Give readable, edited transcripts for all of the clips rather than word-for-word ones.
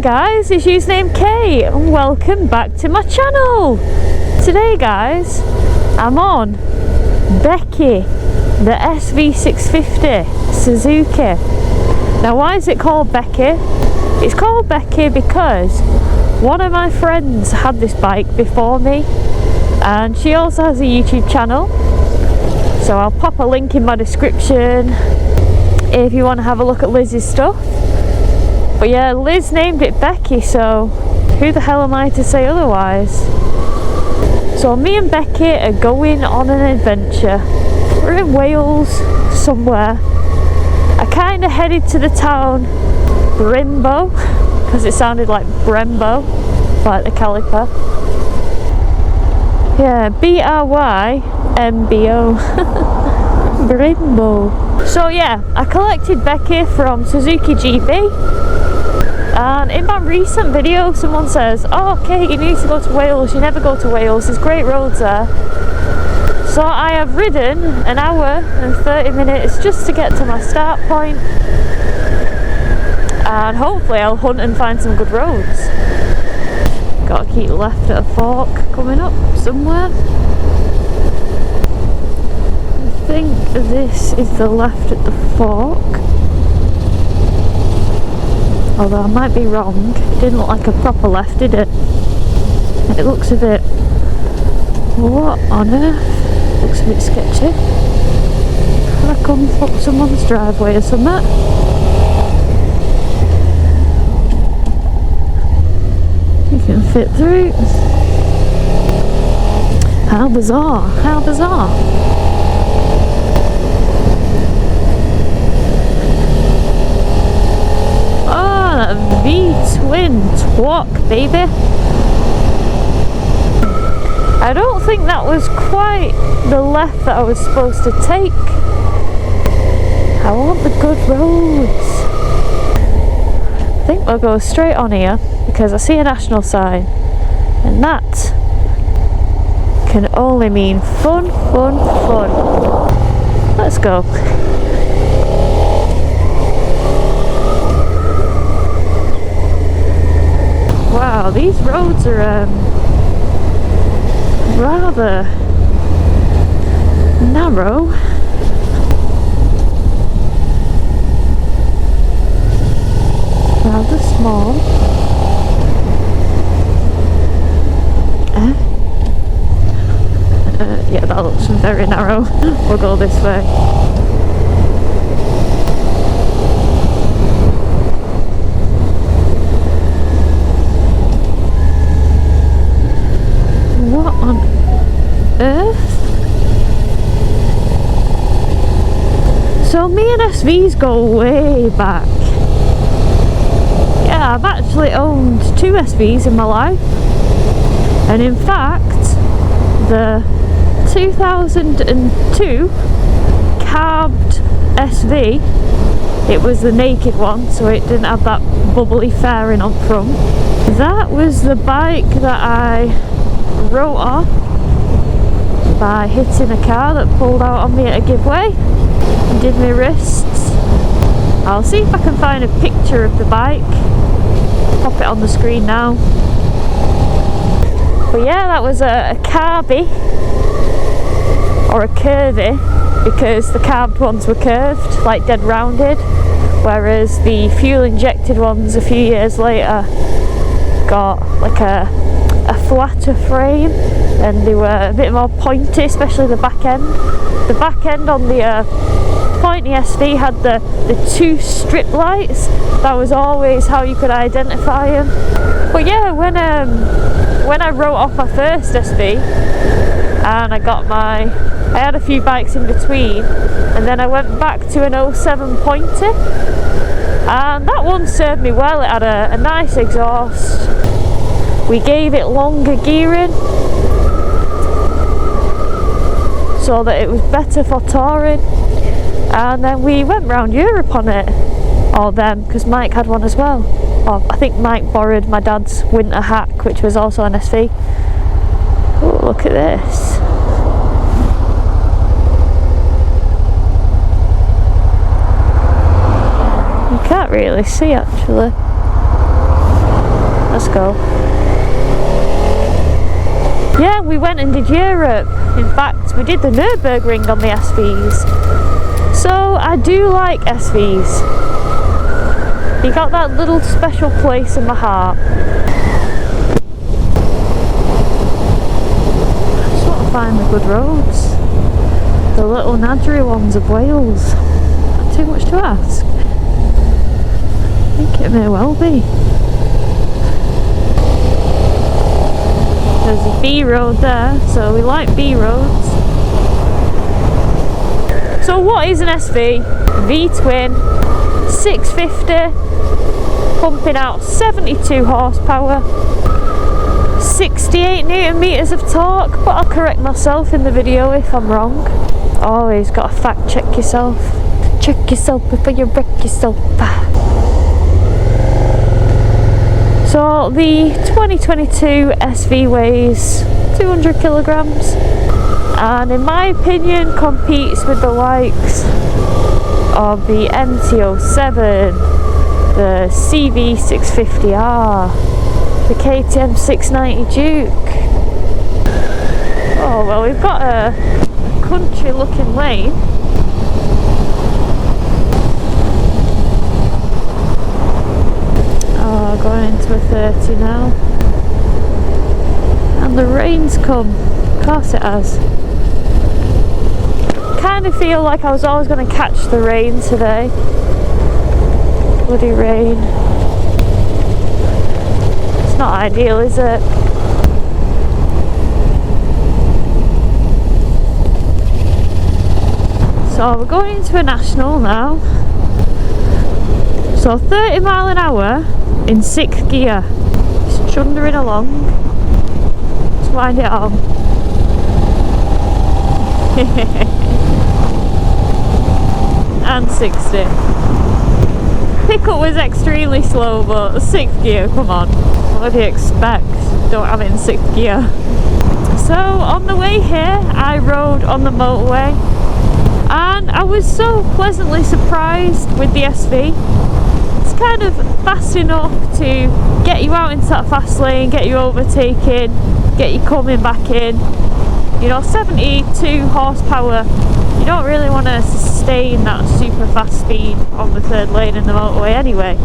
guys, it's Usernamekate and welcome back to my channel. Today guys, I'm on Becky, the Sv650 Suzuki. Now why is it called Becky? It's called Becky because one of my friends had this bike before me and she also has a YouTube channel. So I'll pop a link in my description if you want to have a look at Liz's stuff. But yeah, Liz named it Becky, so who the hell am I to say otherwise? So me and Becky are going on an adventure. We're in Wales somewhere. I kind of headed to the town Brembo because it sounded like Brembo, like the caliper. Yeah, B-R-Y-M-B-O. Brembo. So yeah, I collected Becky from Suzuki GB. And in my recent video someone says, oh Kate, you need to go to Wales, you never go to Wales, there's great roads there. So I have ridden an hour and 30 minutes just to get to my start point. And hopefully I'll hunt and find some good roads. Gotta keep left at a fork coming up somewhere. I think this is the left at the fork. Although I might be wrong, it didn't look like a proper left, did it? It looks a bit... what on earth? Looks a bit sketchy. Have I come up someone's driveway or something? You can fit through. How bizarre, how bizarre. V-twin twok, baby. I don't think that was quite the left that I was supposed to take. I want the good roads. I think we'll go straight on here because I see a national sign and that can only mean fun, fun, fun. Let's go. Wow, these roads are rather narrow. Rather small. Yeah, that looks very narrow. We'll go this way. What on earth? So me and SVs go way back. Yeah, I've actually owned 2 SVs in my life. And in fact, the 2002 carbed SV, it was the naked one, so it didn't have that bubbly fairing up front. That was the bike that I wrote off by hitting a car that pulled out on me at a giveaway and did my wrists. I'll see if I can find a picture of the bike, pop it on the screen now. But yeah, that was a carby or a curvy because the carbed ones were curved, like dead rounded, whereas the fuel injected ones a few years later got like a flatter frame and they were a bit more pointy, especially the back end. The back end on the pointy SV had the 2 strip lights. That was always how you could identify them. But yeah, when I wrote off my first SV and I had a few bikes in between, and then I went back to an 07 pointy and that one served me well. It had a nice exhaust. We gave it longer gearing so that it was better for touring, and then we went round Europe on it, or them, because Mike had one as well. Or I think Mike borrowed my dad's winter hack, which was also an SV. Oh, look at this. You can't really see actually. let's go. Yeah, we went and did Europe. In fact, we did the Nürburgring on the SVs. So I do like SVs. You got that little special place in my heart. I just want to find the good roads. The little nadry ones of Wales. Not too much to ask. I think it may well be. There's a B road there, so we like B roads. So what is an SV? V-twin, 650, pumping out 72 horsepower, 68 newton meters of torque, but I'll correct myself in the video if I'm wrong. Always got to fact check yourself. Check yourself before you wreck yourself. So the 2022 SV weighs 200 kilograms and in my opinion competes with the likes of the MT-07, the CV650R, the KTM 690 Duke. Oh well, we've got a country looking lane. Oh, going into a 30 now. And the rain's come. Of course it has. Kind of feel like I was always going to catch the rain today. Bloody rain. It's not ideal, is it? So we're going into a national now. So 30 mile an hour in 6th gear. Just chundering along. Let's wind it on. And 60. Pickup was extremely slow, but 6th gear, come on. What do you expect? Don't have it in 6th gear. So on the way here, I rode on the motorway. And I was so pleasantly surprised with the SV. It's kind of fast enough to get you out into that fast lane, get you overtaking, get you coming back in. You know, 72 horsepower, you don't really want to sustain that super fast speed on the 3rd lane in the motorway anyway.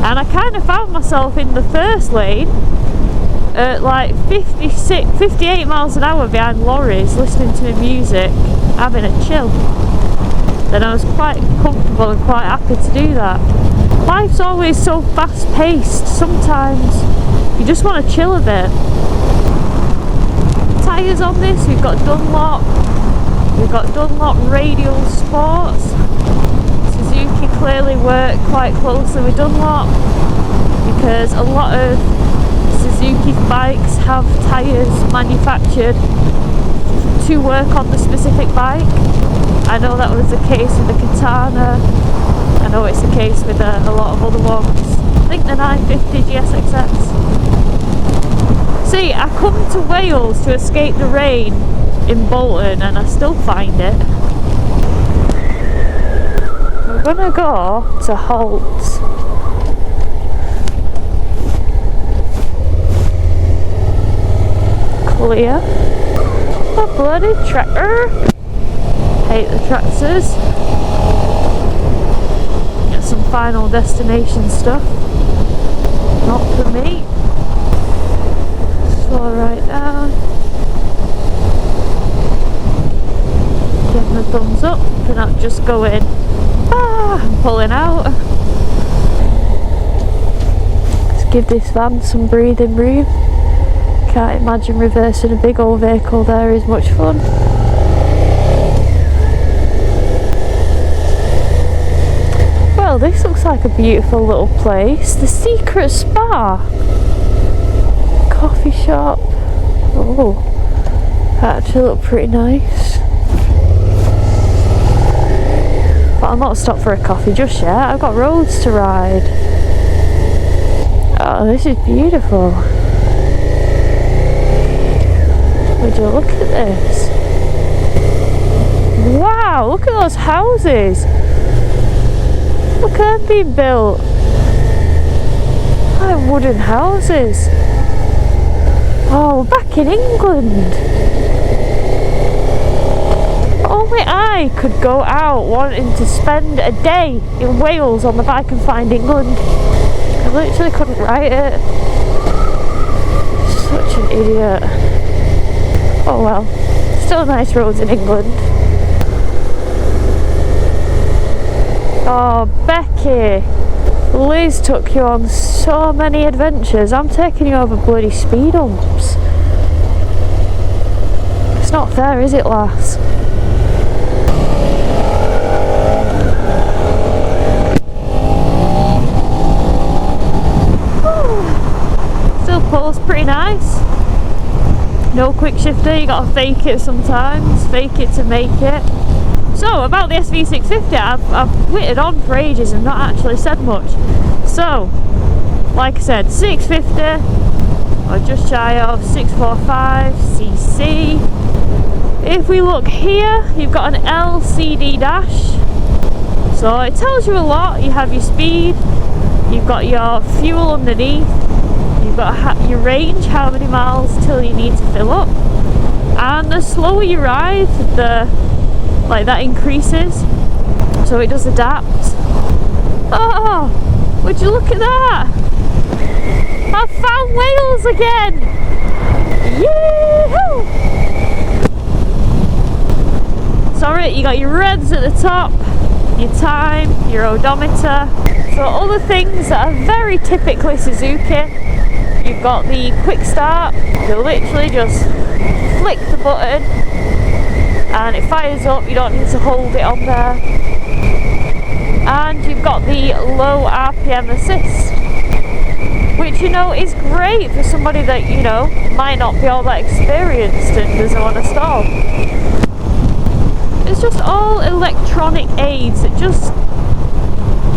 And I kind of found myself in the 1st lane at like 58 miles an hour behind lorries, listening to music, having a chill. Then I was quite comfortable and quite happy to do that. Life's always so fast paced, sometimes you just want to chill a bit. Tyres on this, we've got Dunlop Radial Sports. Suzuki clearly work quite closely with Dunlop because a lot of Suzuki bikes have tyres manufactured to work on the specific bike. I know that was the case with the Katana. I know it's the case with a lot of other ones. I think the 950 GSXS. See, I come to Wales to escape the rain in Bolton and I still find it. We're gonna go to Holt. Clear. A bloody tractor. Hate the tractors. Get some final destination stuff. Not for me. Slow right down. Give them a thumbs up for not just going, I'm pulling out. Let's give this van some breathing room. Can't imagine reversing a big old vehicle there is much fun. Well, this looks like a beautiful little place. The Secret Spa. Coffee shop. Oh, that actually looked pretty nice. But I'll not stop for a coffee just yet. I've got roads to ride. Oh, this is beautiful. Would you look at this? Wow, look at those houses. Look at them being built. Like wooden houses. Oh, we're back in England. Only I could go out wanting to spend a day in Wales on the bike and find England. I literally couldn't write it. Such an idiot. Oh well, still nice roads in England. Oh, Becky, Liz took you on so many adventures. I'm taking you over bloody speed humps. It's not fair, is it, lass? Still pulls pretty nice. No quick shifter, you gotta fake it sometimes, fake it to make it. So about the SV650, I've whittled on for ages and not actually said much. So, like I said, 650, or just shy of 645cc. If we look here, you've got an LCD dash, so it tells you a lot. You have your speed, you've got your fuel underneath, you've got your range, how many miles till you need to fill up, and the slower you ride, like that increases, so it does adapt. Oh, would you look at that? I found Wales again! Yee-hoo! Sorry, you got your reds at the top, your time, your odometer. So other things that are very typically Suzuki, you've got the quick start. You literally just flick the button and it fires up, you don't need to hold it on there. And you've got the low RPM assist, which you know is great for somebody that, you know, might not be all that experienced and doesn't want to stall. It's just all electronic aids that just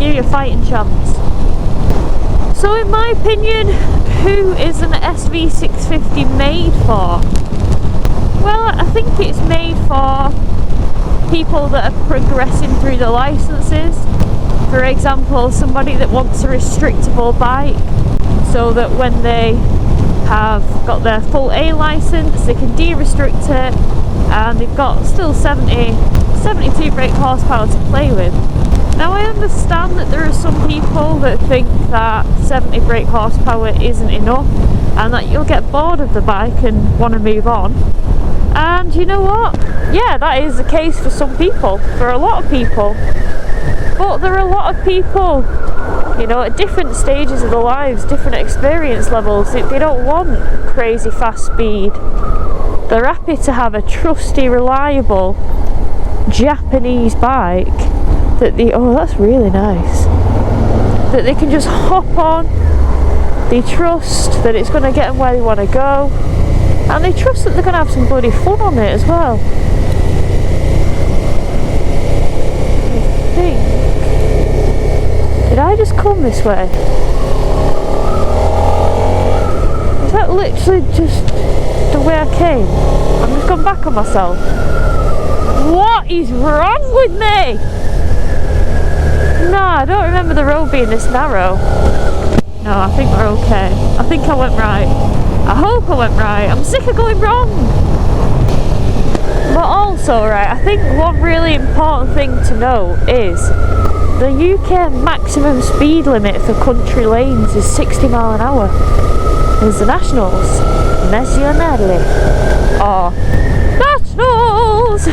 give you a fighting chance. So in my opinion, who is an SV650 made for? Well, I think it's made for people that are progressing through the licenses. For example, somebody that wants a restrictable bike, so that when they have got their full A license, they can de-restrict it, and they've got still 72 brake horsepower to play with. Now I understand that there are some people that think that 70 brake horsepower isn't enough, and that you'll get bored of the bike and want to move on. And you know what? Yeah, that is the case for some people, for a lot of people. But there are a lot of people, you know, at different stages of their lives, different experience levels. They don't want crazy fast speed. They're happy to have a trusty, reliable Japanese bike that oh, that's really nice, that they can just hop on. They trust that it's going to get them where they want to go, and they trust that they're going to have some bloody fun on it as well. I think, did I just come this way? Is that literally just the way I came? I've just gone back on myself. What is wrong with me? No, I don't remember the road being this narrow. No, I think we're okay. I think I went right. I hope I went right. I'm sick of going wrong. But also, right, I think one really important thing to note is the UK maximum speed limit for country lanes is 60 mile an hour. There's the nationals. Nazionale. Oh, nationals!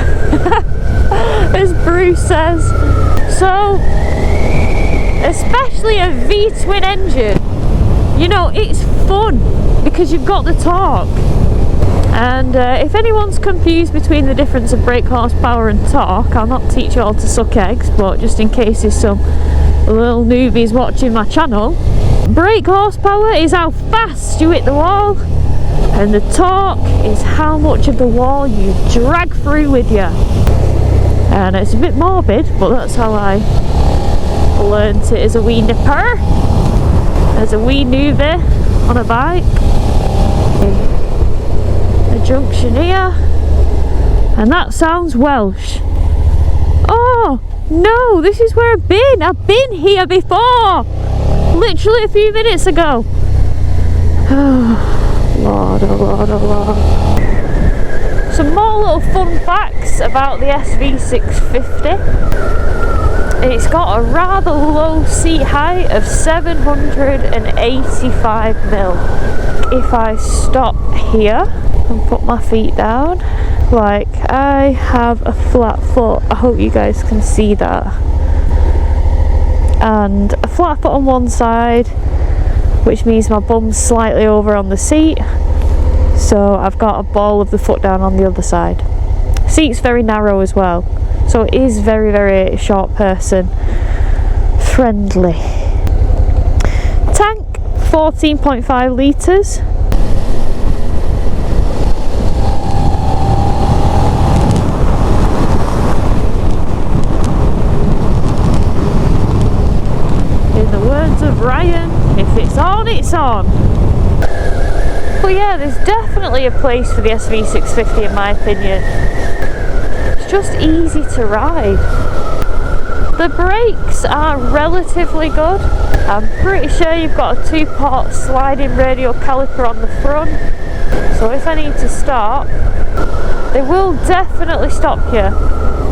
As Bruce says. So, especially a V-twin engine, you know, it's fun because you've got the torque. And if anyone's confused between the difference of brake horsepower and torque, I'll not teach you all to suck eggs, but just in case there's some little newbies watching my channel, brake horsepower is how fast you hit the wall, and the torque is how much of the wall you drag through with you. And it's a bit morbid, but that's how I learned it as a wee nipper, as a wee newbie on a bike. The junction here, and that sounds Welsh. Oh no, this is where I've been here before. literally a few minutes ago. Oh Lord, oh Lord, oh Lord. Some more little fun facts about the SV650. It's got a rather low seat height of 785mm. If I stop here and put my feet down, like I have a flat foot, I hope you guys can see that, and a flat foot on one side, which means my bum's slightly over on the seat, so I've got a ball of the foot down on the other side. Seat's very narrow as well, so it is very, very short person friendly. Tank 14.5 litres. In the words of Ryan, if it's on, it's on. But yeah, there's definitely a place for the SV650 in my opinion. It's just easy to ride. The brakes are relatively good. I'm pretty sure you've got a 2-pot sliding radial caliper on the front, so if I need to stop, they will definitely stop you.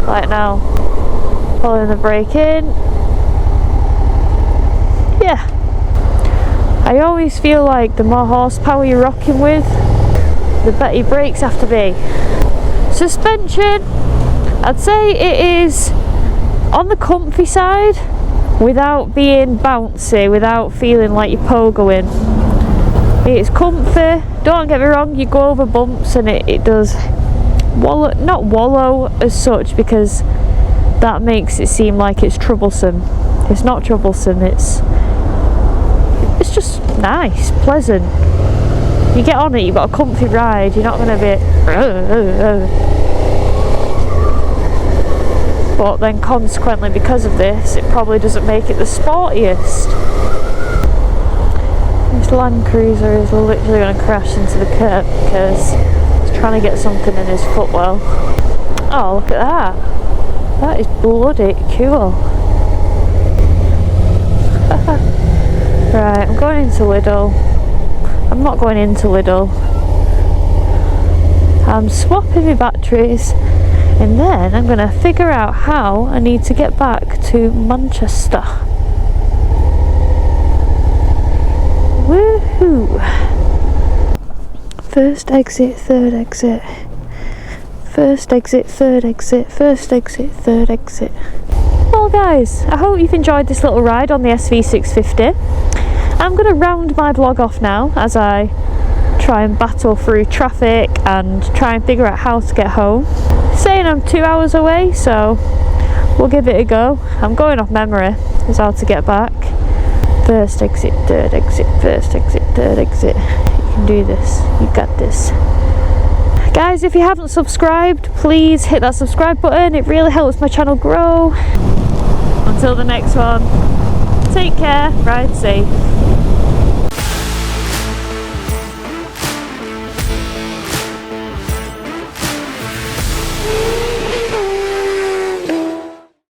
Like now, pulling the brake in. Yeah. I always feel like the more horsepower you're rocking with, the better your brakes have to be. Suspension, I'd say it is on the comfy side without being bouncy, without feeling like you're pogoing. It's comfy, don't get me wrong, you go over bumps and it does wallow, not wallow as such, because that makes it seem like it's troublesome. It's not troublesome, it's just nice, pleasant. You get on it, you've got a comfy ride, you're not going to be but then consequently because of this it probably doesn't make it the sportiest. This Land Cruiser is literally going to crash into the curb because he's trying to get something in his footwell. Oh, look at that, that is bloody cool. Right, I'm going into Lidl. I'm not going into Lidl. I'm swapping my batteries and then I'm going to figure out how I need to get back to Manchester. Woohoo! First exit, third exit. First exit, third exit, first exit, third exit. Well guys, I hope you've enjoyed this little ride on the SV650. I'm going to round my vlog off now as I try and battle through traffic and try and figure out how to get home. Saying I'm 2 hours away, so we'll give it a go. I'm going off memory as how to get back. First exit, third exit, first exit, third exit. You can do this, you got this. Guys, if you haven't subscribed, please hit that subscribe button, it really helps my channel grow. Until the next one, take care, ride safe.